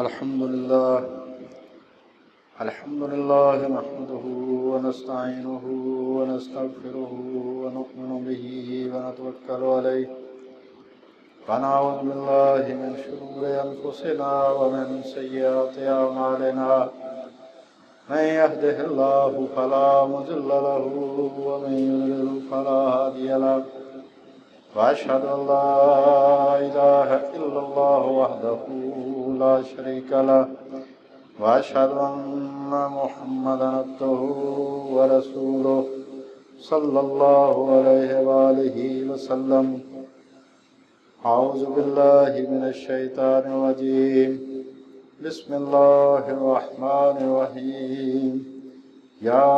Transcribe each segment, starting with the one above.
الحمد لله نحمده ونستعينه ونستغفره ونؤمن به ونتوكل عليه ونعوذ بالله من شرور أنفسنا ومن سيئات أعمالنا من يهده الله فلا مضل له ومن يضلل فلا هادي له وأشهد أن لا إله إلا الله وحده لا شريك له وأشهد أن محمدا عبده ورسوله صلى الله عليه وآله وسلم. أعوذ بالله من الشيطان الرجيم. بسم الله الرحمن الرحيم. يا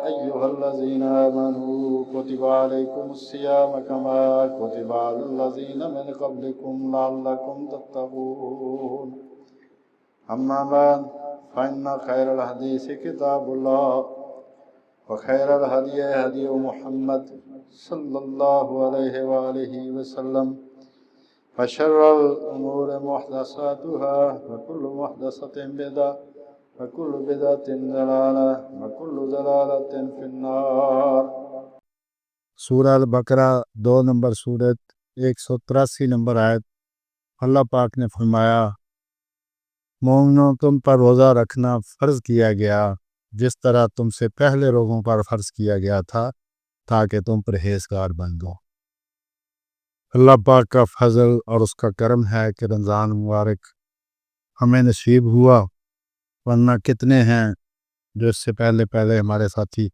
أيها الذين آمنوا كتب عليكم الصيام كما كتب على الذين من قبلكم لعلكم تتقون. أما بعد فإن خير الحديث كتاب الله وخير الهدي هدي محمد صلى الله عليه وآله وسلم وشر الأمور محدثاتها وكل محدثة بدعة وكل بدعة ضلالة وكل ضلالة في النار. سورہ البقرہ 2 نمبر سورت 183 نمبر آیت. اللہ پاک نے فرمایا مومنوں تم پر روزہ رکھنا فرض کیا گیا جس طرح تم سے پہلے لوگوں پر فرض کیا گیا تھا تاکہ تم پرہیزگار بن دو. اللہ پاک کا فضل اور اس کا کرم ہے کہ رمضان مبارک ہمیں نصیب ہوا، ورنہ کتنے ہیں جو اس سے پہلے ہمارے ساتھی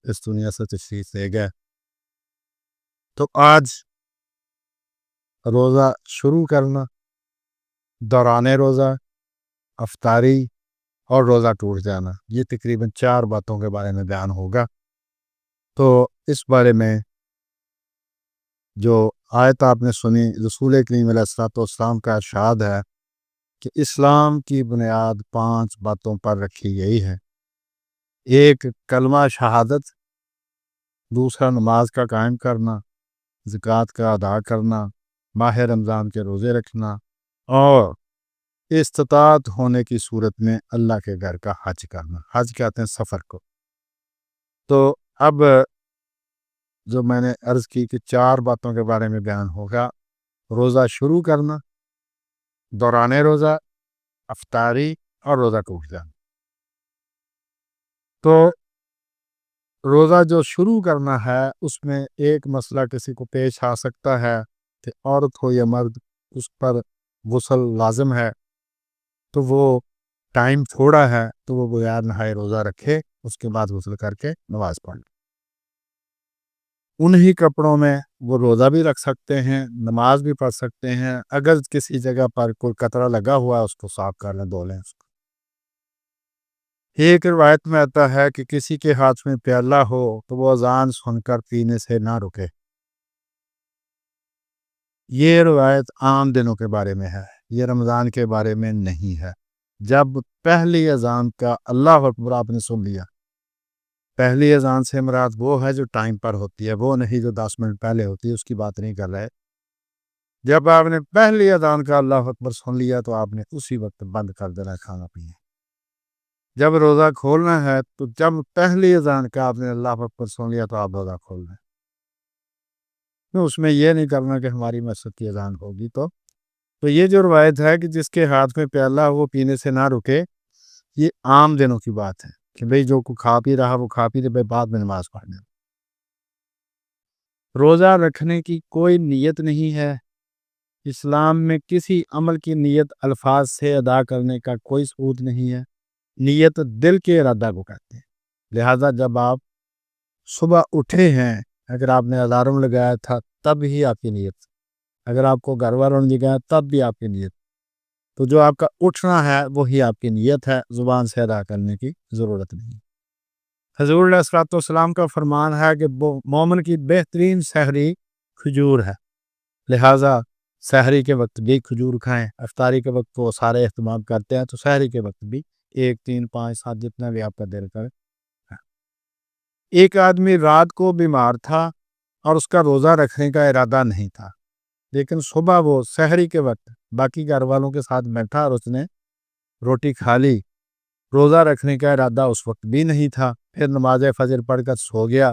اس دنیا سے تشریف لے گئے. تو آج روزہ شروع کرنا، دوران روزہ، افطاری اور روزہ ٹوٹ جانا، یہ تقریباً 4 باتوں کے بارے میں بیان ہوگا. تو اس بارے میں جو آیت آپ نے سنی، رسول کریم علیہ السلام کا ارشاد ہے کہ اسلام کی بنیاد 5 باتوں پر رکھی گئی ہے. ایک کلمہ شہادت، دوسرا نماز کا قائم کرنا، زکوٰۃ کا ادا کرنا، ماہ رمضان کے روزے رکھنا، اور استطاعت ہونے کی صورت میں اللہ کے گھر کا حج کرنا. حج کہتے ہیں سفر کو. تو اب جو میں نے عرض کی کہ 4 باتوں کے بارے میں بیان ہوگا: روزہ شروع کرنا، دوران روزہ، افطاری اور روزہ ٹوٹ جانا. تو روزہ جو شروع کرنا ہے اس میں ایک مسئلہ کسی کو پیش آ سکتا ہے کہ عورت ہو یا مرد اس پر غسل لازم ہے، تو وہ ٹائم تھوڑا ہے تو وہ بغیر نہائے روزہ رکھے، اس کے بعد غسل کر کے نماز پڑھ لے. انہی کپڑوں میں وہ روزہ بھی رکھ سکتے ہیں، نماز بھی پڑھ سکتے ہیں. اگر کسی جگہ پر کوئی قطرہ لگا ہوا ہے اس کو صاف کر لیں، دھو لیں اس کو. ایک روایت میں آتا ہے کہ کسی کے ہاتھ میں پیالہ ہو تو وہ اذان سن کر پینے سے نہ رکے. یہ روایت عام دنوں کے بارے میں ہے، یہ رمضان کے بارے میں نہیں ہے. جب پہلی اذان کا اللہ اکبر آپ نے سن لیا، پہلی اذان سے مراد وہ ہے جو ٹائم پر ہوتی ہے، وہ نہیں جو 10 منٹ پہلے ہوتی ہے، اس کی بات نہیں کر رہے. جب آپ نے پہلی اذان کا اللہ اکبر سن لیا تو آپ نے اسی وقت بند کر دینا کھانا پینا. جب روزہ کھولنا ہے تو جب پہلی اذان کا آپ نے اللہ اکبر سن لیا تو آپ روزہ کھول لیں. اس میں یہ نہیں کرنا کہ ہماری مسجد کی اذان ہوگی. تو یہ جو روایت ہے کہ جس کے ہاتھ میں پیالہ وہ پینے سے نہ رکے، یہ عام دنوں کی بات ہے کہ بھئی جو کو کھا پی رہا وہ کھا پی رہے، بعد میں نماز پڑھنے. روزہ رکھنے کی کوئی نیت نہیں ہے. اسلام میں کسی عمل کی نیت الفاظ سے ادا کرنے کا کوئی ثبوت نہیں ہے. نیت دل کے ارادہ کو کہتے ہیں. لہذا جب آپ صبح اٹھے ہیں، اگر آپ نے الارم لگایا تھا تب ہی آپ کی نیت، اگر آپ کو گھر والوں نے جگایا تب بھی آپ کی نیت. تو جو آپ کا اٹھنا ہے وہی آپ کی نیت ہے، زبان سے ادا کرنے کی ضرورت نہیں. حضور علیہ السلام کا فرمان ہے کہ مومن کی بہترین سحری کھجور ہے. لہٰذا سحری کے وقت بھی کھجور کھائیں. افطاری کے وقت وہ سارے اہتمام کرتے ہیں، تو سحری کے وقت بھی 1 3 5 7 جتنا بھی آپ کا دل کرے. ایک آدمی رات کو بیمار تھا اور اس کا روزہ رکھنے کا ارادہ نہیں تھا، لیکن صبح وہ سحری کے وقت باقی گھر والوں کے ساتھ بیٹھا اور اس نے روٹی کھا لی، روزہ رکھنے کا ارادہ اس وقت بھی نہیں تھا، پھر نماز فجر پڑھ کر سو گیا،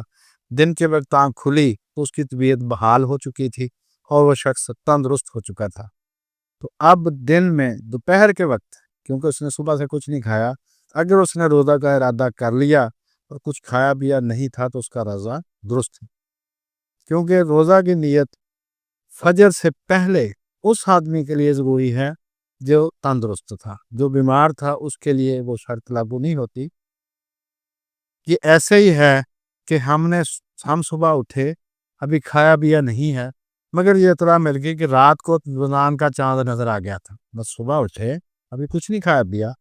دن کے وقت آنکھ کھلی تو اس کی طبیعت بحال ہو چکی تھی اور وہ شخص تندرست ہو چکا تھا۔ تو اب دن میں دوپہر کے وقت، کیونکہ اس نے صبح سے کچھ نہیں کھایا، اگر اس نے روزہ کا ارادہ کر لیا اور کچھ کھایا پیا نہیں تھا تو اس کا روزہ درست ہے، کیونکہ روزہ کی نیت فجر سے پہلے اس آدمی کے لیے ضروری ہے جو تندرست تھا۔ جو بیمار تھا اس کے لیے وہ شرط لاگو نہیں ہوتی۔ یہ ایسے ہی ہے کہ ہم صبح اٹھے، ابھی کھایا پیا نہیں ہے، مگر یہ اطلاع مل گئی کہ رات کو رمضان کا چاند نظر آ گیا تھا، بس صبح اٹھے، ابھی کچھ نہیں کھایا پیا،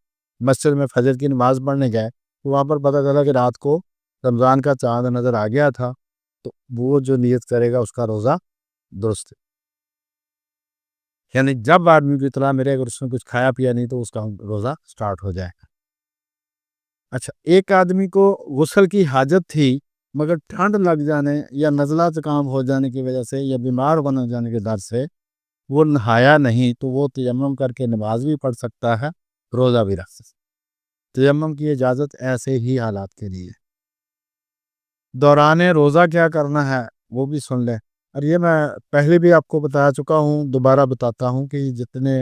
مسجد میں فجر کی نماز پڑھنے گئے تو وہاں پر پتہ چلا کہ رات کو رمضان کا چاند نظر آ گیا تھا، تو وہ جو نیت کرے گا اس کا روزہ درست ہے۔ یعنی جب آدمی کی اطلاع ملے اگر اس نے کچھ کھایا پیا نہیں تو اس کا روزہ سٹارٹ ہو جائے گا۔ اچھا، ایک آدمی کو غسل کی حاجت تھی مگر ٹھنڈ لگ جانے یا نزلہ زکام ہو جانے کی وجہ سے یا بیمار بن جانے کے ڈر سے وہ نہایا نہیں، تو وہ تیمم کر کے نماز بھی پڑھ سکتا ہے، روزہ بھی رکھ سکتا ہے۔ تیمم کی اجازت ایسے ہی حالات کے لیے۔ دوران روزہ کیا کرنا ہے وہ بھی سن لیں، اور یہ میں پہلے بھی آپ کو بتا چکا ہوں، دوبارہ بتاتا ہوں کہ جتنے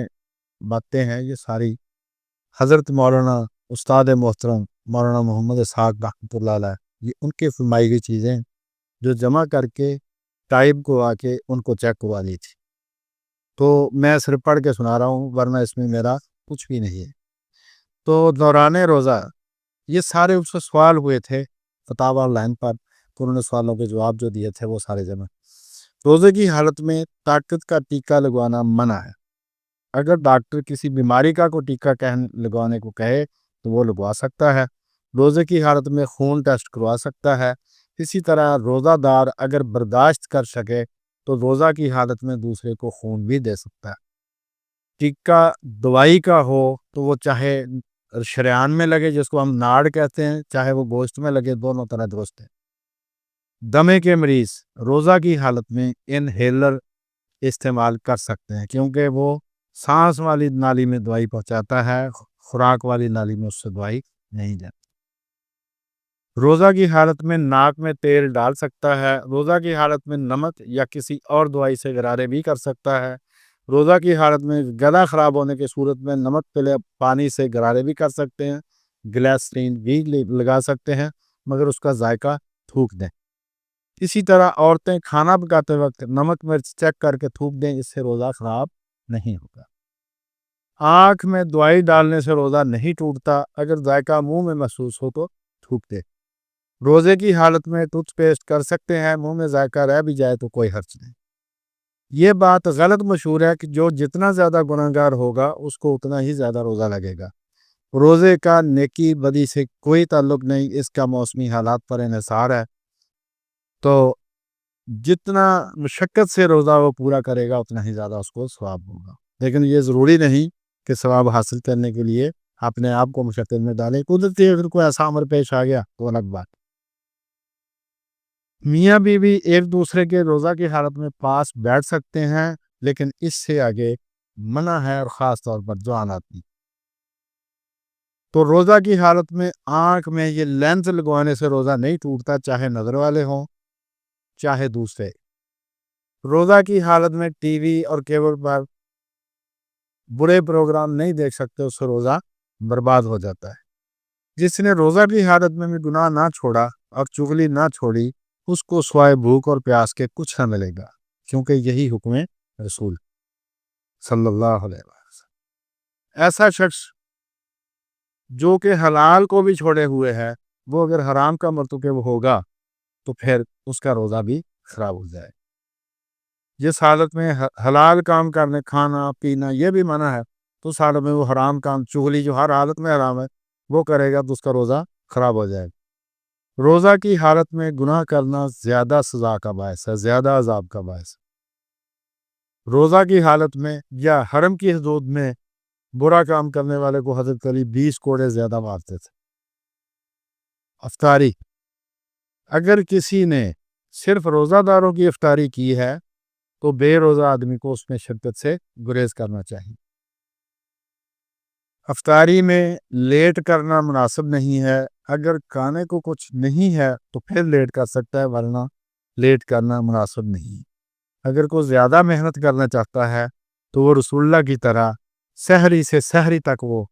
باتیں ہیں یہ ساری حضرت مولانا استاد محترم مولانا محمد اسحاق رحمۃ اللہ علیہ، یہ ان کے فرمائی ہوئی چیزیں جو جمع کر کے ٹائپ کو آ کے ان کو چیک کروا دی تھی، تو میں صرف پڑھ کے سنا رہا ہوں، ورنہ اس میں میرا کچھ بھی نہیں ہے۔ تو دوران روزہ یہ سارے اس سے سوال ہوئے تھے فتاوی آن لائن پر، تو انہوں نے سوالوں کے جواب جو دیے تھے وہ سارے جمع۔ روزے کی حالت میں طاقت کا ٹیکہ لگوانا منع ہے۔ اگر ڈاکٹر کسی بیماری کا کوئی ٹیکہ لگوانے کو کہے تو وہ لگوا سکتا ہے۔ روزے کی حالت میں خون ٹیسٹ کروا سکتا ہے۔ اسی طرح روزہ دار اگر برداشت کر سکے تو روزہ کی حالت میں دوسرے کو خون بھی دے سکتا ہے۔ ٹیکہ دوائی کا ہو تو وہ چاہے شریان میں لگے جس کو ہم ناڑ کہتے ہیں، چاہے وہ گوشت میں لگے، دونوں طرح درست ہے۔ دمے کے مریض روزہ کی حالت میں انہیلر استعمال کر سکتے ہیں، کیونکہ وہ سانس والی نالی میں دوائی پہنچاتا ہے، خوراک والی نالی میں اس سے دوائی نہیں جاتی۔ روزہ کی حالت میں ناک میں تیل ڈال سکتا ہے۔ روزہ کی حالت میں نمک یا کسی اور دوائی سے غرارے بھی کر سکتا ہے۔ روزہ کی حالت میں گلا خراب ہونے کی صورت میں نمک پلے پانی سے غرارے بھی کر سکتے ہیں، گلیسرین بھی لگا سکتے ہیں، مگر اس کا ذائقہ تھوک دیں۔ اسی طرح عورتیں کھانا پکاتے وقت نمک مرچ چیک کر کے تھوک دیں، اس سے روزہ خراب نہیں ہوگا۔ آنکھ میں دوائی ڈالنے سے روزہ نہیں ٹوٹتا، اگر ذائقہ منہ میں محسوس ہو تو تھوک دے۔ روزے کی حالت میں ٹوتھ پیسٹ کر سکتے ہیں، منہ میں ذائقہ رہ بھی جائے تو کوئی حرج نہیں۔ یہ بات غلط مشہور ہے کہ جو جتنا زیادہ گنہگار ہوگا اس کو اتنا ہی زیادہ روزہ لگے گا۔ روزے کا نیکی بدی سے کوئی تعلق نہیں، اس کا موسمی حالات پر انحصار ہے۔ تو جتنا مشقت سے روزہ وہ پورا کرے گا اتنا ہی زیادہ اس کو ثواب ہوگا، لیکن یہ ضروری نہیں کہ ثواب حاصل کرنے کے لیے اپنے آپ کو مشقت میں ڈالیں۔ قدرتی اگر کوئی ایسا عمل پیش آ گیا تو الگ بات۔ میاں بیوی ایک دوسرے کے روزہ کی حالت میں پاس بیٹھ سکتے ہیں، لیکن اس سے آگے منع ہے، اور خاص طور پر جوان آدمی۔ تو روزہ کی حالت میں آنکھ میں یہ لینس لگوانے سے روزہ نہیں ٹوٹتا، چاہے نظر والے ہوں چاہے دوسرے۔ روزہ کی حالت میں ٹی وی اور کیبل پر برے پروگرام نہیں دیکھ سکتے، اس سے روزہ برباد ہو جاتا ہے۔ جس نے روزہ کی حالت میں بھی گناہ نہ چھوڑا اور چغلی نہ چھوڑی، اس کو سوائے بھوک اور پیاس کے کچھ نہ ملے گا، کیونکہ یہی حکم رسول صلی اللہ علیہ وسلم۔ ایسا شخص جو کہ حلال کو بھی چھوڑے ہوئے ہے، وہ اگر حرام کا مرتکب ہوگا تو پھر اس کا روزہ بھی خراب ہو جائے۔ جس حالت میں حلال کام کرنے، کھانا پینا یہ بھی منع ہے، تو اس حالت میں وہ حرام کام، چغلی جو ہر حالت میں حرام ہے، وہ کرے گا تو اس کا روزہ خراب ہو جائے گا۔ روزہ کی حالت میں گناہ کرنا زیادہ سزا کا باعث ہے، زیادہ عذاب کا باعث ہے۔ روزہ کی حالت میں یا حرم کی حدود میں برا کام کرنے والے کو حضرت علی 20 کوڑے زیادہ مارتے تھے۔ افطاری، اگر کسی نے صرف روزہ داروں کی افطاری کی ہے تو بے روزہ آدمی کو اس میں شرکت سے گریز کرنا چاہیے۔ افطاری میں لیٹ کرنا مناسب نہیں ہے. اگر کھانے کو کچھ نہیں ہے تو پھر لیٹ کر سکتا ہے، ورنہ لیٹ کرنا مناسب نہیں. اگر کوئی زیادہ محنت کرنا چاہتا ہے تو وہ رسول اللہ کی طرح سحری سے سحری تک وہ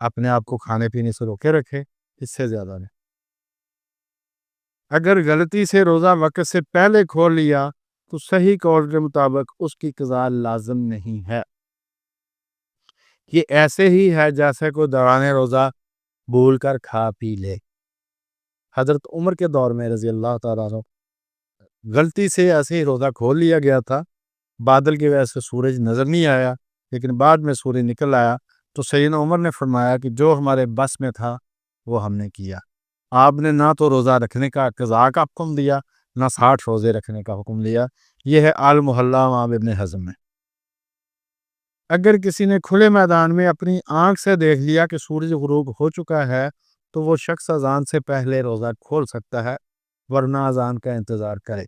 اپنے آپ کو کھانے پینے سے روکے رکھے، اس سے زیادہ نہیں. اگر غلطی سے روزہ وقت سے پہلے کھول لیا تو صحیح قول کے مطابق اس کی قضا لازم نہیں ہے. یہ ایسے ہی ہے جیسے کوئی دوران روزہ بھول کر کھا پی لے. حضرت عمر کے دور میں رضی اللہ تعالیٰ عنہ غلطی سے ایسے ہی روزہ کھول لیا گیا تھا، بادل کی وجہ سے سورج نظر نہیں آیا، لیکن بعد میں سورج نکل آیا تو سیدنا عمر نے فرمایا کہ جو ہمارے بس میں تھا وہ ہم نے کیا. آپ نے نہ تو روزہ رکھنے کا قضا کا حکم دیا، نہ 60 روزے رکھنے کا حکم دیا. یہ ہے المحلہ امام ابن حزم میں. اگر کسی نے کھلے میدان میں اپنی آنکھ سے دیکھ لیا کہ سورج غروب ہو چکا ہے تو وہ شخص اذان سے پہلے روزہ کھول سکتا ہے، ورنہ اذان کا انتظار کرے.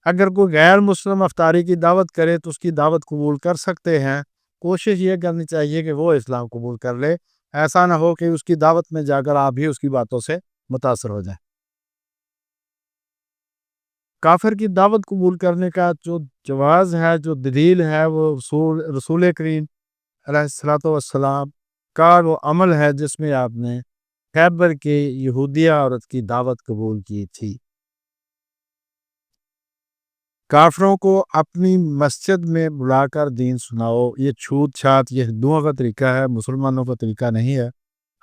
اگر کوئی غیر مسلم افطاری کی دعوت کرے تو اس کی دعوت قبول کر سکتے ہیں. کوشش یہ کرنی چاہیے کہ وہ اسلام قبول کر لے، ایسا نہ ہو کہ اس کی دعوت میں جا کر آپ بھی اس کی باتوں سے متاثر ہو جائیں. کافر کی دعوت قبول کرنے کا جو جواز ہے، جو دلیل ہے، وہ رسول کریم علیہ الصلوۃ والسلام کا وہ عمل ہے جس میں آپ نے خیبر کی یہودیہ عورت کی دعوت قبول کی تھی. کافروں کو اپنی مسجد میں بلا کر دین سناؤ، یہ چھوت چھات یہ ہندوؤں کا طریقہ ہے، مسلمانوں کا طریقہ نہیں ہے.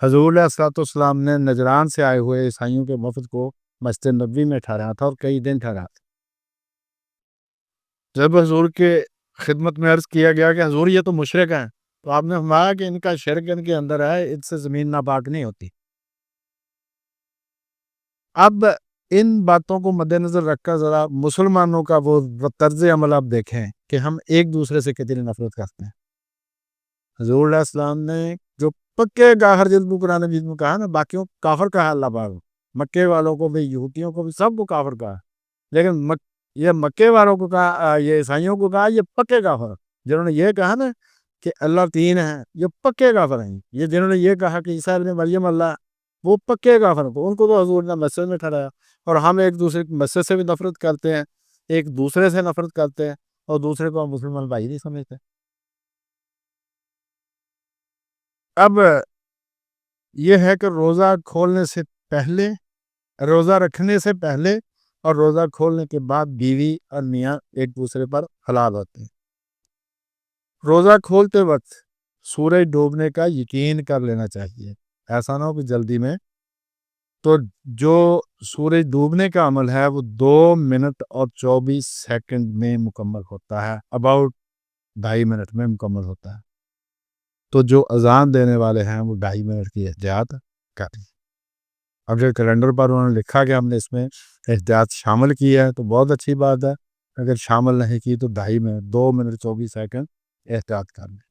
حضور علیہ الصلوۃ والسلام نے نجران سے آئے ہوئے عیسائیوں کے وفد کو مسجد نبوی میں ٹھہرایا تھا اور کئی دن ٹھہرایا تھا. جب حضور کے خدمت میں عرض کیا گیا کہ حضور یہ تو مشرک ہیں، تو آپ نے فرمایا کہ ان کا شرک ان کے اندر ہے، ان سے زمین ناپاک نہیں ہوتی. اب ان باتوں کو مد نظر رکھ کر ذرا مسلمانوں کا وہ طرز عمل آپ دیکھیں کہ ہم ایک دوسرے سے کتنی نفرت کرتے ہیں. حضور علیہ السلام نے جو پکے گاہر جلد قرآن مجید میں کہا نا، باقیوں کافر کہا اللہ پاک، مکے والوں کو بھی، یہودیوں کو بھی، سب کو کافر کہا. لیکن یہ مکے والوں کو کہا، یہ عیسائیوں کو کہا یہ پکے کافر. جنہوں نے یہ کہا نا کہ اللہ تین ہے، یہ پکے کافر ہیں. یہ جنہوں نے یہ کہا کہ عیسیٰ ابن مریم اللہ، وہ پکے کافر کو، ان کو تو حضور نے مسجد میں ٹھہرایا. اور ہم ایک دوسرے کی مسجد سے بھی نفرت کرتے ہیں، ایک دوسرے سے نفرت کرتے ہیں، اور دوسرے کو ہم مسلمان بھائی نہیں سمجھتے. اب یہ ہے کہ روزہ کھولنے سے پہلے، روزہ رکھنے سے پہلے اور روزہ کھولنے کے بعد بیوی اور میاں ایک دوسرے پر حلال ہوتے ہیں. روزہ کھولتے وقت سورج ڈوبنے کا یقین کر لینا چاہیے، ایسا نہ ہو کہ جلدی میں. تو جو سورج ڈوبنے کا عمل ہے وہ 2 منٹ اور 24 سیکنڈ میں مکمل ہوتا ہے، اباؤٹ 2.5 منٹ میں مکمل ہوتا ہے. تو جو اذان دینے والے ہیں وہ 2.5 منٹ کی احتیاط کریں. اب جو کیلنڈر پر انہوں نے لکھا کہ ہم نے اس میں احتیاط شامل کی ہے تو بہت اچھی بات ہے. اگر شامل نہیں کی تو 2.5 منٹ 2 منٹ 24 سیکنڈ احتیاط کر لیں.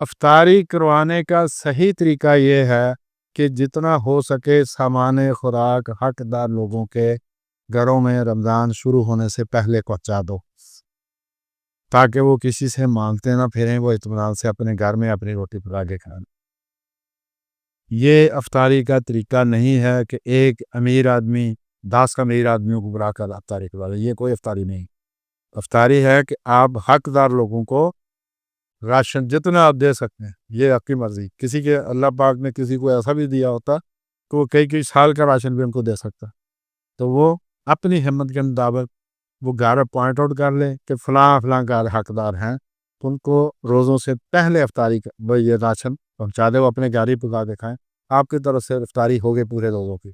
افطاری کروانے کا صحیح طریقہ یہ ہے کہ جتنا ہو سکے سامان خوراک حقدار لوگوں کے گھروں میں رمضان شروع ہونے سے پہلے پہنچا دو، تاکہ وہ کسی سے مانگتے نہ پھریں، وہ اطمینان سے اپنے گھر میں اپنی روٹی پکا کے کھائیں. یہ افطاری کا طریقہ نہیں ہے کہ ایک امیر آدمی 10 امیر آدمیوں کو بلا کر افطاری کروا دے. یہ کوئی افطاری نہیں. افطاری ہے کہ آپ حقدار لوگوں کو راشن جتنا آپ دے سکتے ہیں، یہ آپ کی مرضی. کسی کے اللہ پاک نے کسی کو ایسا بھی دیا ہوتا کہ وہ کئی سال کا راشن بھی ان کو دے سکتا، تو وہ اپنی ہمت کے مطابق وہ گھر پوائنٹ آؤٹ کر لیں کہ فلاں فلاں گھر حقدار ہیں، تو ان کو روزوں سے پہلے افطاری یہ راشن پہنچا دے، وہ اپنے گھر ہی پکا کے کھائیں. آپ کی طرف سے افطاری ہو گئی پورے روزوں کی.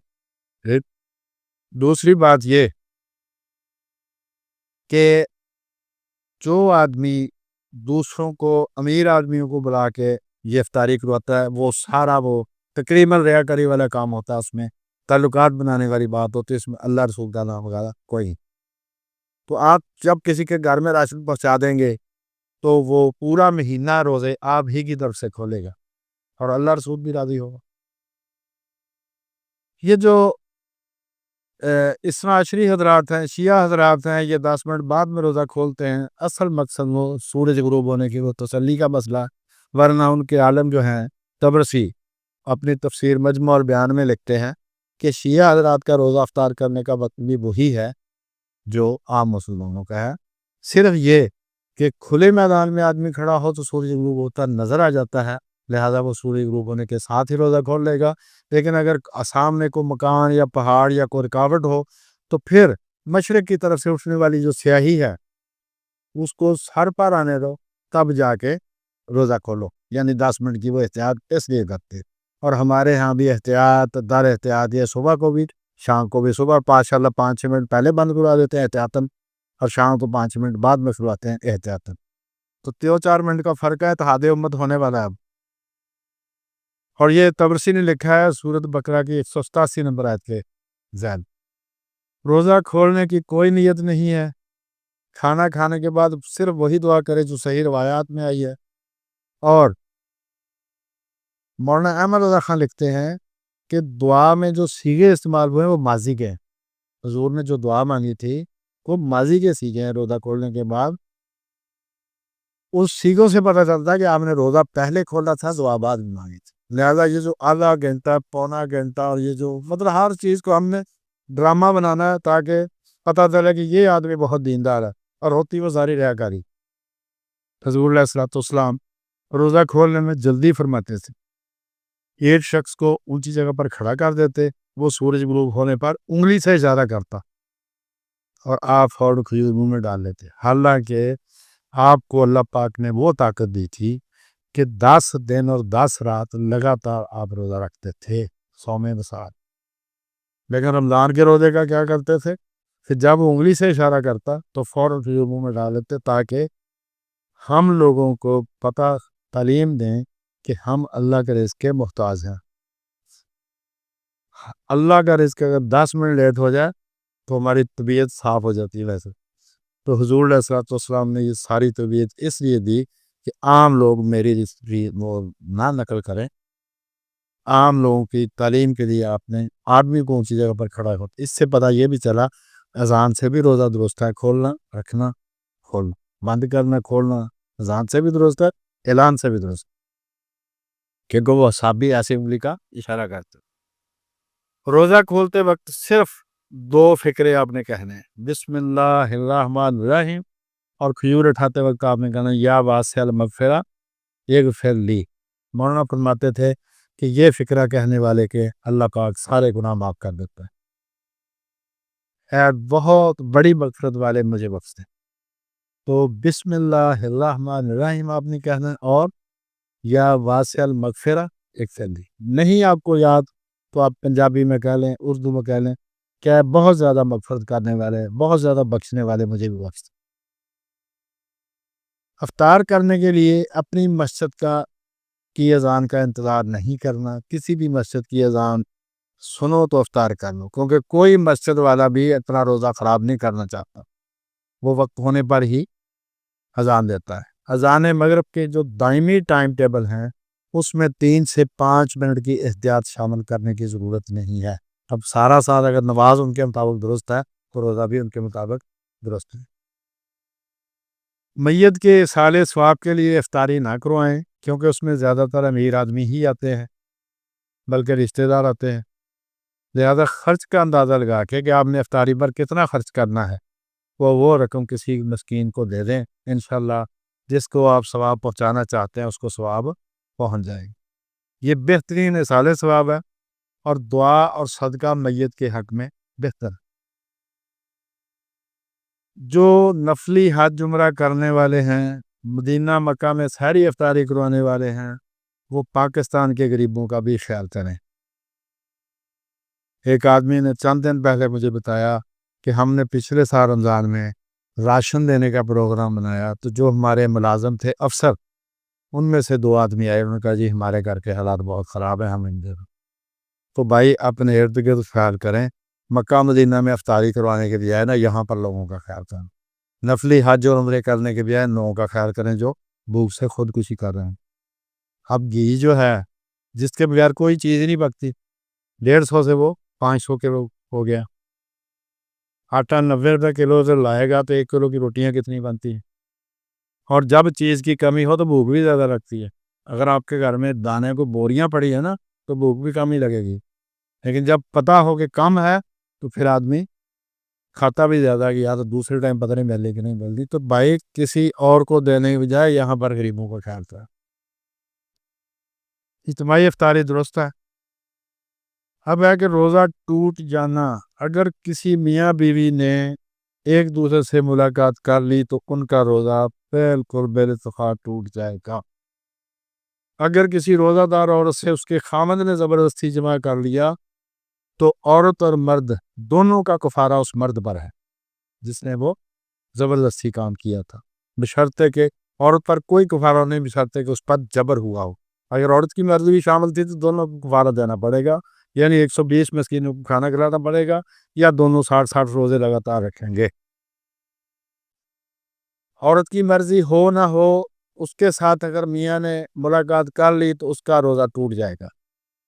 دوسری بات یہ کہ جو آدمی دوسروں کو، امیر آدمیوں کو بلا کے یہ افطاری کرواتا ہے، وہ سارا وہ تقریباً ریاکاری والا کام ہوتا ہے، اس میں تعلقات بنانے والی بات ہوتی ہے، اس میں اللہ رسول کا نام وغیرہ کوئی. تو آپ جب کسی کے گھر میں راشن پہنچا دیں گے تو وہ پورا مہینہ روزے آپ ہی کی طرف سے کھولے گا اور اللہ رسول بھی راضی ہوگا. یہ جو اسنا عشری حضرات ہیں، شیعہ حضرات ہیں، یہ 10 منٹ بعد میں روزہ کھولتے ہیں۔ اصل مقصد وہ سورج غروب ہونے کی وہ تسلی کا مسئلہ، ورنہ ان کے عالم جو ہیں طبرسی اپنی تفسیر مجموع اور بیان میں لکھتے ہیں کہ شیعہ حضرات کا روزہ افطار کرنے کا وقت بھی وہی ہے جو عام مسلمانوں کا ہے، صرف یہ کہ کھلے میدان میں آدمی کھڑا ہو تو سورج غروب ہوتا نظر آ جاتا ہے، لہذا وہ سورج غروب ہونے کے ساتھ ہی روزہ کھول لے گا۔ لیکن اگر سامنے کوئی مکان یا پہاڑ یا کوئی رکاوٹ ہو تو پھر مشرق کی طرف سے اٹھنے والی جو سیاہی ہے اس کو سر پر آنے دو، تب جا کے روزہ کھولو، یعنی 10 منٹ کی وہ احتیاط اس لیے کرتے۔ اور ہمارے ہاں بھی احتیاط در احتیاط یہ صبح کو بھی شام کو بھی، صبح ماشاء اللہ 5 منٹ پہلے بند کروا دیتے ہیں احتیاطاً، اور شام کو 5 منٹ بعد میں کھلواتے ہیں احتیاطاً، تو 3-4 منٹ کا فرق ہے، اتحاد امت ہونے والا ہے اب۔ اور یہ طبرسی نے لکھا ہے سورۃ بقرہ کی 187 نمبر آیت کے ذیل، روزہ کھولنے کی کوئی نیت نہیں ہے، کھانا کھانے کے بعد صرف وہی دعا کرے جو صحیح روایات میں آئی ہے۔ اور مولانا احمد رضا خان لکھتے ہیں کہ دعا میں جو سیغے استعمال ہوئے ہیں وہ ماضی کے ہیں، حضور نے جو دعا مانگی تھی وہ ماضی کے سیغے ہیں۔ روزہ کھولنے کے بعد اس سیغوں سے پتہ چلتا ہے کہ آپ نے روزہ پہلے کھولا تھا، دعا بعد میں مانگی تھی، لہذا یہ جو آدھا گھنٹہ پونا گھنٹہ اور یہ جو مطلب ہر چیز کو ہم نے ڈرامہ بنانا ہے تاکہ پتہ چلے کہ یہ آدمی بہت دیندار ہے، اور ہوتی وہ ساری ریاکاری۔ حضور علیہ الصلوۃ والسلام روزہ کھولنے میں جلدی فرماتے تھے، ایک شخص کو اونچی جگہ پر کھڑا کر دیتے، وہ سورج غروب ہونے پر انگلی سے اشارہ کرتا اور آپ فوراً کھجور منہ میں ڈال لیتے۔ حالانکہ آپ کو اللہ پاک نے وہ طاقت دی تھی کہ 10 دن اور 10 رات لگاتار آپ روزہ رکھتے تھے، صوم مثال۔ لیکن رمضان کے روزے کا کیا کرتے تھے؟ پھر جب وہ انگلی سے اشارہ کرتا تو فوراً کھجور منہ میں ڈال لیتے، تاکہ ہم لوگوں کو پتہ تعلیم دیں کہ ہم اللہ کے رزق کے محتاج ہیں۔ اللہ کا رزق اگر 10 منٹ لیٹ ہو جائے تو ہماری طبیعت صاف ہو جاتی ہے ویسے۔ تو حضور علیہ السلام نے یہ ساری طبیعت اس لیے دی کہ عام لوگ میری رزق وہ نہ نقل کریں، عام لوگوں کی تعلیم کے لیے آپ نے آدمی کو اونچی جگہ پر کھڑا ہو۔ اس سے پتہ یہ بھی چلا اذان سے بھی روزہ درست ہے، کھولنا رکھنا کھولنا، بند کرنا کھولنا اذان سے بھی درست ہے، اعلان سے بھی درست ہے، کیونکہ وہ صحابی ایسی انگلی کا اشارہ کرتے۔ روزہ کھولتے وقت صرف 2 فقرے آپ نے کہنے ہیں، بسم اللہ الرحمن الرحیم، اور کھجور اٹھاتے وقت آپ نے کہنا یا واسع المغفرہ اغفر لی۔ مولانا فرماتے تھے کہ یہ فقرہ کہنے والے کے اللہ پاک سارے گناہ معاف کر دیتا ہے، اے بہت بڑی مغفرت والے مجھے بخش دیں۔ تو بسم اللہ الرحمن الرحیم آپ نے کہنا ہے، اور یا واسع المغفرہ اغفر لی۔ نہیں آپ کو یاد تو آپ پنجابی میں کہہ لیں، اردو میں کہہ لیں کہ بہت زیادہ مغفرت کرنے والے، بہت زیادہ بخشنے والے مجھے بھی بخش دیں۔ افطار کرنے کے لیے اپنی مسجد کی اذان کا انتظار نہیں کرنا، کسی بھی مسجد کی اذان سنو تو افطار کر لو، کیونکہ کوئی مسجد والا بھی اتنا روزہ خراب نہیں کرنا چاہتا، وہ وقت ہونے پر ہی اذان دیتا ہے۔ اذان مغرب کے جو دائمی ٹائم ٹیبل ہیں اس میں 3 سے 5 منٹ کی احتیاط شامل کرنے کی ضرورت نہیں ہے۔ اب سارا سال اگر نماز ان کے مطابق درست ہے تو روزہ بھی ان کے مطابق درست ہے۔ میت کے سال ثواب کے لیے افطاری نہ کروائیں، کیونکہ اس میں زیادہ تر امیر آدمی ہی آتے ہیں، بلکہ رشتہ دار آتے ہیں، لہذا خرچ کا اندازہ لگا کے کہ آپ نے افطاری پر کتنا خرچ کرنا ہے وہ رقم کسی مسکین کو دے دیں، انشاءاللہ جس کو آپ ثواب پہنچانا چاہتے ہیں اس کو ثواب پہنچ جائے گی۔ یہ بہترین اصال ثواب ہے، اور دعا اور صدقہ میت کے حق میں بہتر۔ جو نفلی حج عمرہ کرنے والے ہیں، مدینہ مکہ میں سحری افطاری کروانے والے ہیں، وہ پاکستان کے غریبوں کا بھی خیال کریں۔ ایک آدمی نے چند دن پہلے مجھے بتایا کہ ہم نے پچھلے سال رمضان میں راشن دینے کا پروگرام بنایا، تو جو ہمارے ملازم تھے افسر، ان میں سے 2 آدمی آئے، انہوں نے کہا جی ہمارے گھر کے حالات بہت خراب ہیں، ہم ان دے۔ تو بھائی اپنے ارد گرد خیال کریں، مکہ مدینہ میں افطاری کروانے کے بجائے نا یہاں پر لوگوں کا خیال کریں، نفلی حج اور عمرے کرنے کے بجائے لوگوں کا خیال کریں جو بھوک سے خودکشی کر رہے ہیں۔ اب گھی جو ہے جس کے بغیر کوئی چیز نہیں پکتی، 150 سے وہ 500 کے ہو گیا، آٹا 90 روپے کلو سے لائے گا تو 1 کلو کی روٹیاں کتنی بنتی ہیں؟ اور جب چیز کی کمی ہو تو بھوک بھی زیادہ لگتی ہے. اگر آپ کے گھر میں دانے کو بوریاں پڑی ہے نا تو بھوک بھی کم ہی لگے گی. لیکن جب پتہ ہو کہ کم ہے تو پھر آدمی کھاتا بھی زیادہ کہ یا تو دوسرے ٹائم پتہ نہیں ملے کہ نہیں ملتی. تو بھائی کسی اور کو دینے کی بجائے یہاں پر غریبوں کو خیال کرا. اجتماعی افطاری درست ہے. اب ہے کہ روزہ ٹوٹ جانا. اگر کسی میاں بیوی نے ایک دوسرے سے ملاقات کر لی تو ان کا روزہ بالکل بے اتفاق ٹوٹ جائے گا. اگر کسی روزہ دار عورت سے اس کے خامند نے زبردستی جمع کر لیا تو عورت اور مرد دونوں کا کفارہ اس مرد پر ہے جس نے وہ زبردستی کام کیا تھا، بشرطے کہ عورت پر کوئی کفارہ نہیں، بشرطے کہ اس پر جبر ہوا ہو. اگر عورت کی مرضی بھی شامل تھی تو دونوں کو کفارہ دینا پڑے گا، یعنی 120 مسکینوں کو کھانا کھلانا پڑے گا، یا دونوں 60 روزے لگاتار رکھیں گے. عورت کی مرضی ہو نہ ہو اس کے ساتھ اگر میاں نے ملاقات کر لی تو اس کا روزہ ٹوٹ جائے گا،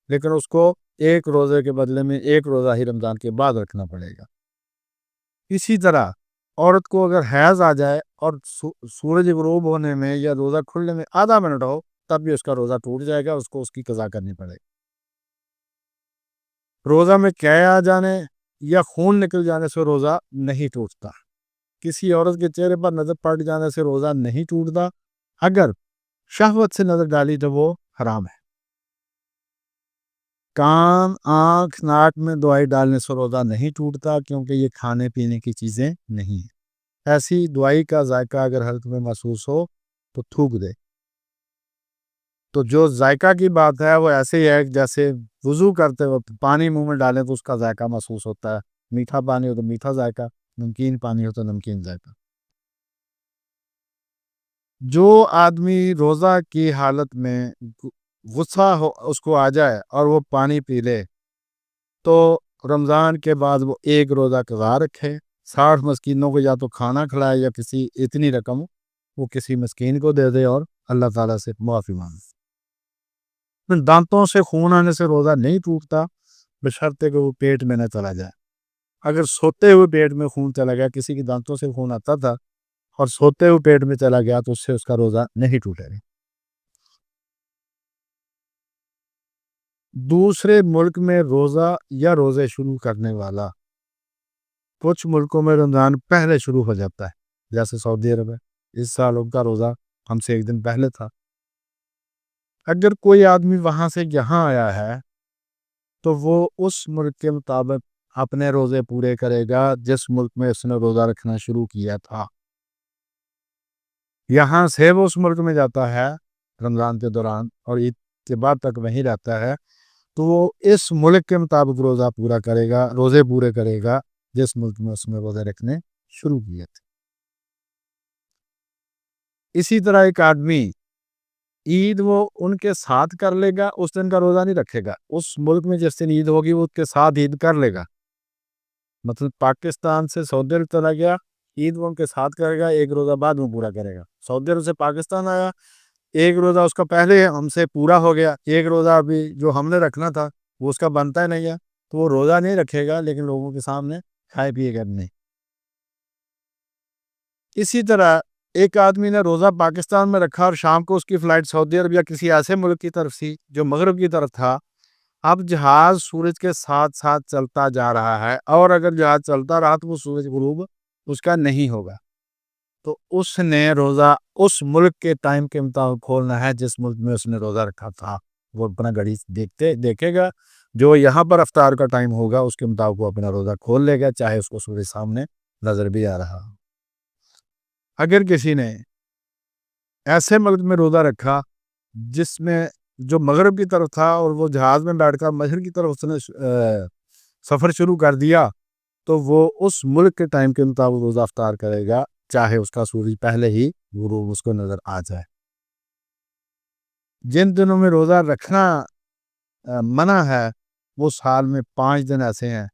لیکن اس کو ایک روزے کے بدلے میں ایک روزہ ہی رمضان کے بعد رکھنا پڑے گا. اسی طرح عورت کو اگر حیض آ جائے اور سورج غروب ہونے میں یا روزہ کھلنے میں آدھا منٹ ہو تب بھی اس کا روزہ ٹوٹ جائے گا، اس کو اس کی قضا کرنی پڑے گی. روزہ میں قے آ جانے یا خون نکل جانے سے روزہ نہیں ٹوٹتا. کسی عورت کے چہرے پر نظر پڑ جانے سے روزہ نہیں ٹوٹتا. اگر شہوت سے نظر ڈالی تو وہ حرام ہے. کان، آنکھ، ناک میں دوائی ڈالنے سے روزہ نہیں ٹوٹتا کیونکہ یہ کھانے پینے کی چیزیں نہیں ہیں. ایسی دوائی کا ذائقہ اگر حلق میں محسوس ہو تو تھوک دے. تو جو ذائقہ کی بات ہے وہ ایسے ہی ہے جیسے وضو کرتے وقت پانی منہ میں ڈالیں تو اس کا ذائقہ محسوس ہوتا ہے. میٹھا پانی ہو تو میٹھا ذائقہ، نمکین پانی ہو تو نمکین ذائقہ. جو آدمی روزہ کی حالت میں غصہ ہو اس کو آ جائے اور وہ پانی پی لے تو رمضان کے بعد وہ ایک روزہ قضا رکھے، 60 مسکینوں کو یا تو کھانا کھلائے یا کسی اتنی رقم وہ کسی مسکین کو دے دے اور اللہ تعالیٰ سے معافی مانگے. دانتوں سے خون آنے سے روزہ نہیں ٹوٹتا بشرطے کہ وہ پیٹ میں نہ چلا جائے. اگر سوتے ہوئے پیٹ میں خون چلا گیا، کسی کی دانتوں سے خون آتا تھا اور سوتے ہوئے پیٹ میں چلا گیا تو اس سے اس کا روزہ نہیں ٹوٹے گا. دوسرے ملک میں روزہ یا روزے شروع کرنے والا، کچھ ملکوں میں رمضان پہلے شروع ہو جاتا ہے جیسے سعودی عرب ہے. اس سال ان کا روزہ ہم سے ایک دن پہلے تھا. اگر کوئی آدمی وہاں سے یہاں آیا ہے تو وہ اس ملک کے مطابق اپنے روزے پورے کرے گا جس ملک میں اس نے روزہ رکھنا شروع کیا تھا. یہاں سے وہ اس ملک میں جاتا ہے رمضان کے دوران اور عید کے بعد تک وہیں رہتا ہے تو وہ اس ملک کے مطابق روزہ پورا کرے گا، روزے پورے کرے گا جس ملک میں اس نے روزے رکھنے شروع کیے تھے. اسی طرح ایک آدمی عید وہ ان کے ساتھ کر لے گا، اس دن کا روزہ نہیں رکھے گا. اس ملک میں جس دن عید ہوگی وہ اس کے ساتھ عید کر لے گا. مطلب پاکستان سے سعودی عرب چلا گیا، عید وہ ان کے ساتھ کرے گا، ایک روزہ بعد وہ پورا کرے گا. سعودی عرب سے پاکستان آیا، ایک روزہ اس کا پہلے ہم سے پورا ہو گیا، ایک روزہ ابھی جو ہم نے رکھنا تھا وہ اس کا بنتا ہی نہیں ہے تو وہ روزہ نہیں رکھے گا لیکن لوگوں کے سامنے کھائے پیے گا نہیں. اسی طرح ایک آدمی نے روزہ پاکستان میں رکھا اور شام کو اس کی فلائٹ سعودی عرب یا کسی ایسے ملک کی طرف تھی جو مغرب کی طرف تھا. اب جہاز سورج کے ساتھ ساتھ چلتا جا رہا ہے اور اگر جہاز چلتا رہا تو وہ سورج غروب اس کا نہیں ہوگا تو اس نے روزہ اس ملک کے ٹائم کے مطابق کھولنا ہے جس ملک میں اس نے روزہ رکھا تھا. وہ اپنا گھڑی دیکھے گا، جو یہاں پر افطار کا ٹائم ہوگا اس کے مطابق وہ اپنا روزہ کھول لے گا چاہے اس کو سورج سامنے نظر بھی آ رہا. اگر کسی نے ایسے ملک میں روزہ رکھا جس میں جو مغرب کی طرف تھا اور وہ جہاز میں بیٹھ کر مشرق کی طرف اس نے سفر شروع کر دیا تو وہ اس ملک کے ٹائم کے مطابق روزہ افطار کرے گا چاہے اس کا سورج پہلے ہی غروب اس کو نظر آ جائے. جن دنوں میں روزہ رکھنا منع ہے وہ سال میں 5 دن ایسے ہیں،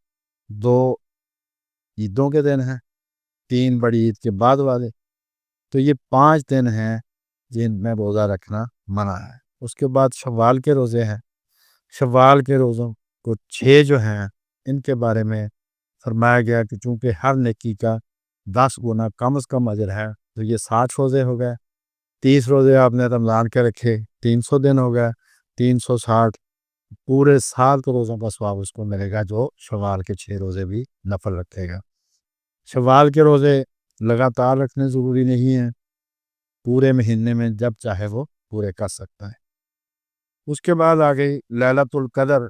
2 عیدوں کے دن ہیں، 3 بڑی عید کے بعد والے، تو یہ 5 دن ہیں جن میں روزہ رکھنا منع ہے. اس کے بعد شوال کے روزے ہیں. شوال کے روزوں کو 6 جو ہیں ان کے بارے میں فرمایا گیا کہ چونکہ ہر نیکی کا 10 گنا کم از کم اجر ہے، تو یہ 60 روزے ہو گئے۔ 30 روزے آپ نے رمضان کے رکھے، 300 دن ہو گئے، 360 پورے سال کے روزوں کا ثواب اس کو ملے گا جو شوال کے 6 روزے بھی نفل رکھے گا۔ شوال کے روزے لگاتار رکھنے ضروری نہیں ہیں، پورے مہینے میں جب چاہے وہ پورے کر سکتا ہے۔ اس کے بعد آ گئی لیلۃ القدر۔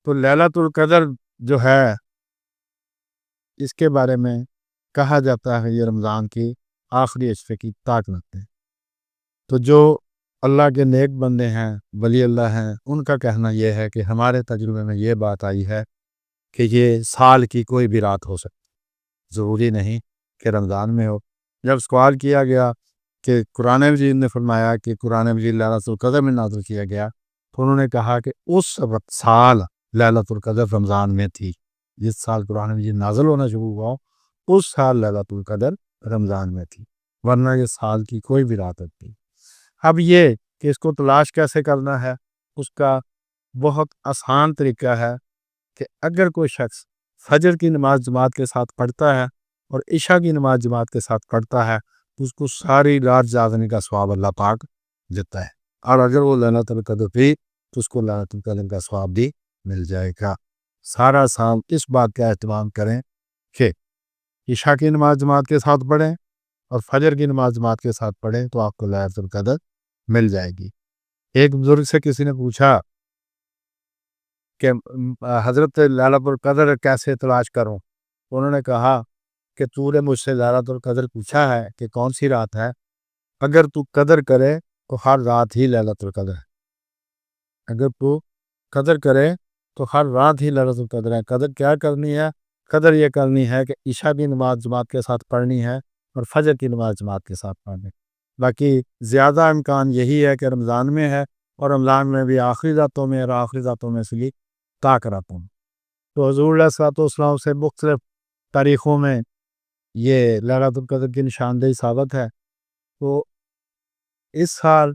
تو لیلۃ القدر جو ہے اس کے بارے میں کہا جاتا ہے یہ رمضان کی آخری عشرے کی طاق رکھتے ہیں۔ تو جو اللہ کے نیک بندے ہیں، ولی اللہ ہیں، ان کا کہنا یہ ہے کہ ہمارے تجربے میں یہ بات آئی ہے کہ یہ سال کی کوئی بھی رات ہو سکتی، ضروری نہیں کہ رمضان میں ہو۔ جب سوال کیا گیا کہ قرآن مجید نے فرمایا کہ قرآن مجید لیلۃ القدر میں نازل کیا گیا، تو انہوں نے کہا کہ اس سال لیلۃ القدر رمضان میں تھی۔ جس سال قرآن مجید نازل ہونا شروع ہوا اس سال لیلۃ القدر رمضان میں تھی، ورنہ یہ سال کی کوئی بھی رات تھی۔ اب یہ کہ اس کو تلاش کیسے کرنا ہے، اس کا بہت آسان طریقہ ہے کہ اگر کوئی شخص فجر کی نماز جماعت کے ساتھ پڑھتا ہے اور عشاء کی نماز جماعت کے ساتھ پڑھتا ہے تو اس کو ساری رات جاگنے کا ثواب اللہ پاک دیتا ہے، اور اگر وہ لیلۃ القدر بھی تو اس کو لیلۃ القدر کا ثواب بھی مل جائے گا۔ سارا سال اس بات کا اہتمام کریں کہ عشاء کی نماز جماعت کے ساتھ پڑھیں اور فجر کی نماز جماعت کے ساتھ پڑھیں تو آپ کو لیلۃ القدر مل جائے گی۔ ایک بزرگ سے کسی نے پوچھا کہ حضرت لیلۃ القدر کیسے تلاش کروں؟ انہوں نے کہا کہ تو نے مجھ سے لیلۃ القدر پوچھا ہے کہ کون سی رات ہے، اگر تو قدر کرے تو ہر رات ہی لیلۃ القدر ہے۔ اگر تو قدر کرے تو ہر رات ہی لیلۃ القدر ہے۔ قدر کیا کرنی ہے؟ قدر یہ کرنی ہے کہ عشاء کی نماز جماعت کے ساتھ پڑھنی ہے اور فجر کی نماز جماعت کے ساتھ پڑھنی ہے۔ باقی زیادہ امکان یہی ہے کہ رمضان میں ہے، اور رمضان میں بھی آخری راتوں میں، اور آخری راتوں میں سے طاق راتوں میں۔ تو حضور علیہ الصلوۃ والسلام سے مختلف تاریخوں میں یہ لیلۃ القدر کی نشاندہی ثابت ہے۔ تو اس سال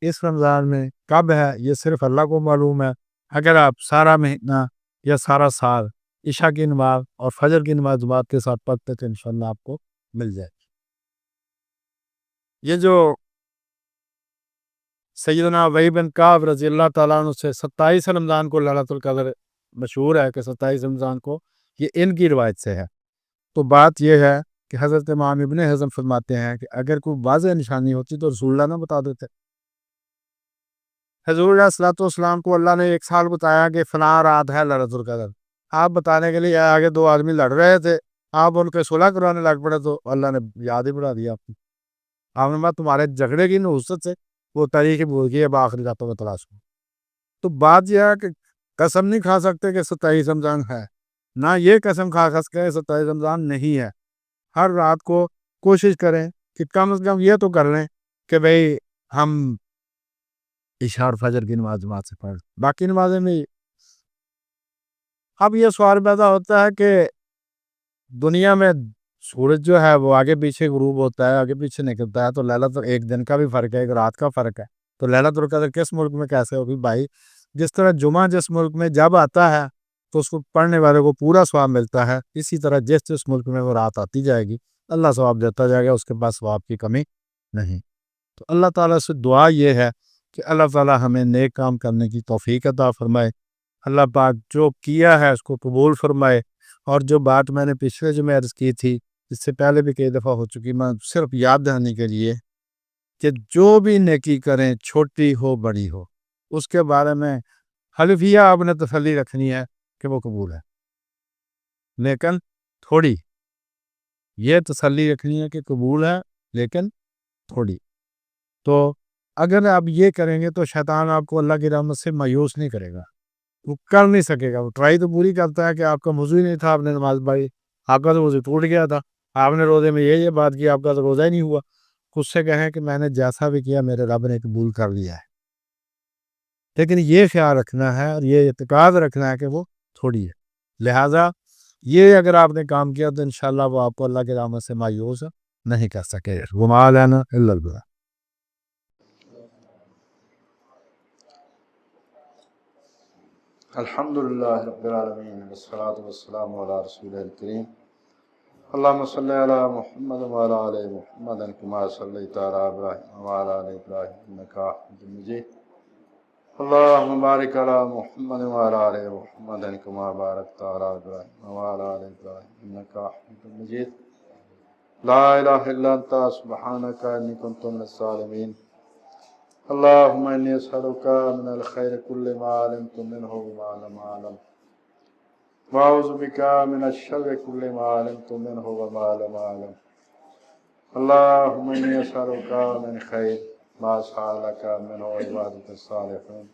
اس رمضان میں کب ہے یہ صرف اللہ کو معلوم ہے۔ اگر آپ سارا مہینہ یا سارا سال عشاء کی نماز اور فجر کی نماز جماعت کے ساتھ پڑھتے تو انشاءاللہ آپ کو مل جائے۔ یہ جو سیدنا ابی بن کعب رضی اللہ تعالیٰ عنہ سے 27 رمضان کو لیلۃ القدر مشہور ہے کہ 27 رمضان کو، یہ ان کی روایت سے ہے۔ تو بات یہ ہے کہ حضرت امام ابن حزم فرماتے ہیں کہ اگر کوئی واضح نشانی ہوتی تو رسول اللہ نہ بتا دیتے۔ حضور علیہ الصلوۃ والسلام کو اللہ نے ایک سال بتایا کہ فلاں رات ہے لیلۃ القدر، آپ بتانے کے لیے آگے 2 آدمی لڑ رہے تھے، آپ ان کے صلح کرانے لگ پڑے تو اللہ نے یاد ہی بڑھا دیا آپ نے تمہارے جھگڑے کی نحوست سے وہ تاریخ بول گئی اب آخری راتوں میں تلاش ہو۔ تو بات یہ ہے کہ قسم نہیں کھا سکتے کہ 27 رمضان ہے، نہ یہ قسم کھا سکتے کہ 27 رمضان نہیں ہے۔ ہر رات کو کوشش کریں کہ کم از کم یہ تو کر لیں کہ بھئی ہم عشاء اور فجر کی نماز جماعت سے پڑھ، باقی نمازیں میں۔ اب یہ سوال پیدا ہوتا ہے کہ دنیا میں سورج جو ہے وہ آگے پیچھے غروب ہوتا ہے، آگے پیچھے نکلتا ہے، تو لیلۃ ایک دن کا بھی فرق ہے، ایک رات کا فرق ہے، تو لیلۃ القدر کس ملک میں کیسے ہوگی بھائی؟ جس طرح جمعہ جس ملک میں جب آتا ہے تو اس کو پڑھنے والے کو پورا ثواب ملتا ہے، اسی طرح جس ملک میں وہ رات آتی جائے گی اللہ ثواب دیتا جائے گا، اس کے پاس ثواب کی کمی نہیں۔ تو اللہ تعالیٰ سے دعا یہ ہے کہ اللہ تعالیٰ ہمیں نیک کام کرنے کی توفیق عطا فرمائے، اللہ پاک جو کیا ہے اس کو قبول فرمائے، اور جو بات میں نے پچھلے جو میں عرض کی تھی، اس سے پہلے بھی کئی دفعہ ہو چکی، میں صرف یاد دہانی کے لیے کہ جو بھی نیکی کریں چھوٹی ہو بڑی ہو اس کے بارے میں حلفیہ آپ نے تسلی رکھنی ہے کہ وہ قبول ہے، لیکن تھوڑی یہ تسلی رکھنی ہے کہ قبول ہے لیکن تھوڑی۔ تو اگر آپ یہ کریں گے تو شیطان آپ کو اللہ کی رحمت سے مایوس نہیں کرے گا، وہ کر نہیں سکے گا، وہ ٹرائی تو پوری کرتا ہے کہ آپ کا وضو ہی نہیں تھا، آپ نے نماز پڑھی، آپ کا تو وضو ٹوٹ گیا تھا، آپ نے روزے میں یہ بات کی، آپ کا تو روزہ ہی نہیں ہوا، خود سے کہیں کہ میں نے جیسا بھی کیا میرے رب نے قبول کر لیا ہے۔ لیکن یہ خیال رکھنا ہے اور یہ اعتقاد رکھنا ہے کہ وہ تھوڑی ہے، لہٰذا یہ اگر آپ نے کام کیا تو انشاءاللہ وہ آپ کو اللہ کی رحمت سے مایوس نہیں کر سکے۔ وما علینا الا البلاغ۔ الحمد للہ رب العالمین والصلاة والسلام علی رسول الکریم اللہم صلی علی محمد وعلی آل محمد کما صلیت علی ابراہیم وعلی آل ابراہیم انکا حمید مجید اللہم بارک علی محمد وعلی آل محمد کما بارکت علی ابراہیم وعلی آل ابراہیم انکا حمید مجید لا الہ الا انت سبحانک انی کنت من الظالمین اللهم إني أسألك من الخير كل ما علمت منه وما لم أعلم وأعوذ بك من الشر كل ما علمت منه وما لم أعلم اللهم إني أسألك من خير ما سألك منه عبادك الصالحون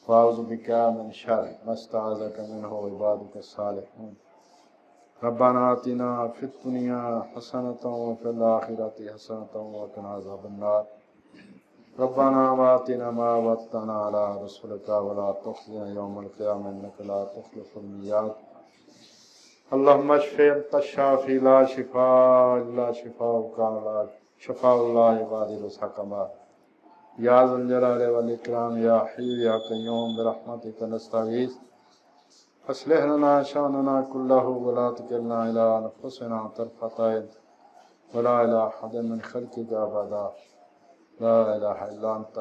وأعوذ بك من شر ما استعاذك منه عبادك الصالحون ربنا آتنا في الدنيا حسنة وفي الآخرة حسنة وقنا عذاب النار ربنا وآتنا ما وعدتنا على رسلك ولا تخزنا يوم القيامة إنك لا تخلف الميعاد اللهم اشف أنت الشافي لا شفاء إلا شفاؤك لا شفاء لا يغادر سقما يا ذا الجلال والإكرام يا حي يا قيوم برحمتك نستغيث أصلح لنا شأننا كله ولا تكلنا إلى أنفسنا طرفة عين ولا إلى أحد من خلقك أبدا لا الہ الا انت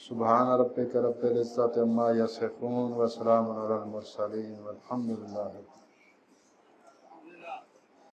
سبحان ربک رب العزت عما یصفون وسلام علی المرسلین والحمد للہ